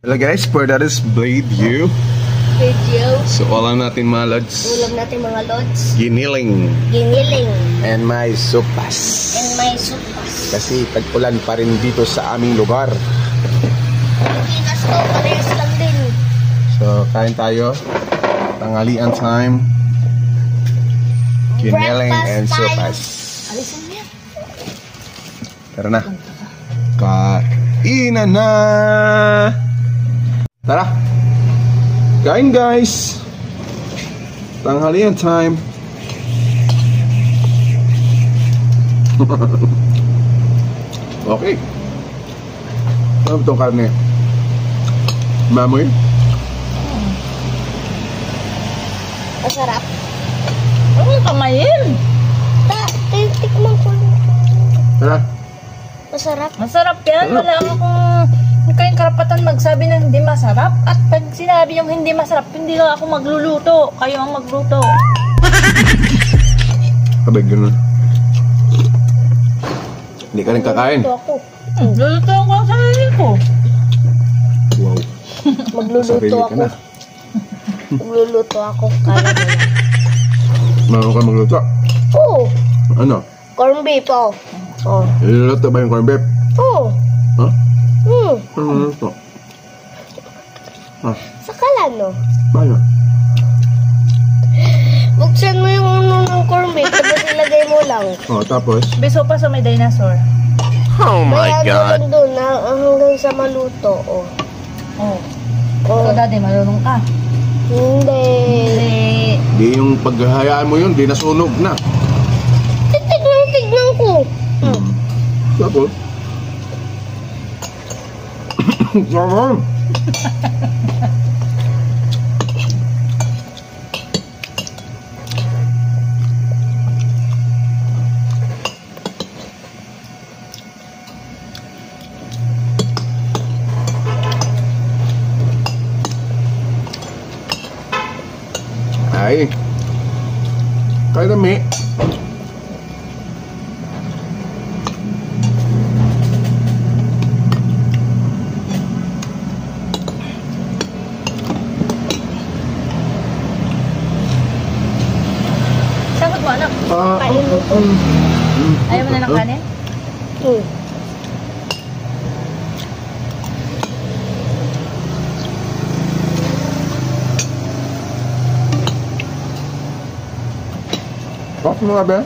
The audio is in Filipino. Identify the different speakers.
Speaker 1: Hello guys, for that is Blade You. So ulam natin mga lods. Giniling. And may sopas. Kasi tag-ulan pa rin dito sa aming lugar. So kain tayo. Tanghalian time. Giniling and sopas. Tara na. Kainan na. Tara. Kain guys. Tanghalian time. Okay. Ano itong karne? Mamoy?
Speaker 2: Masarap.
Speaker 3: Ano kamayin?
Speaker 2: Tikman ko.
Speaker 1: Tara.
Speaker 2: Masarap.
Speaker 3: Masarap yan. Wala akong kayong karapatan magsabi na hindi masarap. At pag sinabi yung hindi masarap, hindi lang ako magluluto. Kayo ang magluto.
Speaker 1: Sabay ganun. Hindi ka rin kakain.
Speaker 2: Magluluto ako.
Speaker 3: Luluto ako ang sarili ko.
Speaker 1: Wow.
Speaker 2: Magluluto ako. Magluluto ako. Kala mo yan.
Speaker 1: Marunong ka magluto?
Speaker 2: Oo.
Speaker 1: Ano?
Speaker 2: Corn beef, oh. Oh.
Speaker 1: Iluluto ba yung corn beef?
Speaker 2: Oo.
Speaker 1: Huh?
Speaker 2: Hmm.
Speaker 1: Ano ito?
Speaker 2: Sa kalano.
Speaker 1: Paano?
Speaker 2: Buksan mo yung uno ng corn beef, tapos ilagay mo lang.
Speaker 1: Oh, tapos?
Speaker 3: Beso pa sa may dinosaur.
Speaker 1: Oh my God!
Speaker 2: Bayaan doon hanggang sa maluto, oh.
Speaker 3: Oh.
Speaker 2: Oh.
Speaker 3: So, daddy, marunong ka.
Speaker 2: Hindi.
Speaker 1: Di yung paghahayaan mo yun, di nasunog na.
Speaker 2: Tignan ko.
Speaker 1: Tapos? Sama! Ay, kaya dami.
Speaker 3: Sagot mo, anak. Ayaw mo na ng kanin?
Speaker 1: Bakit mo nga ba?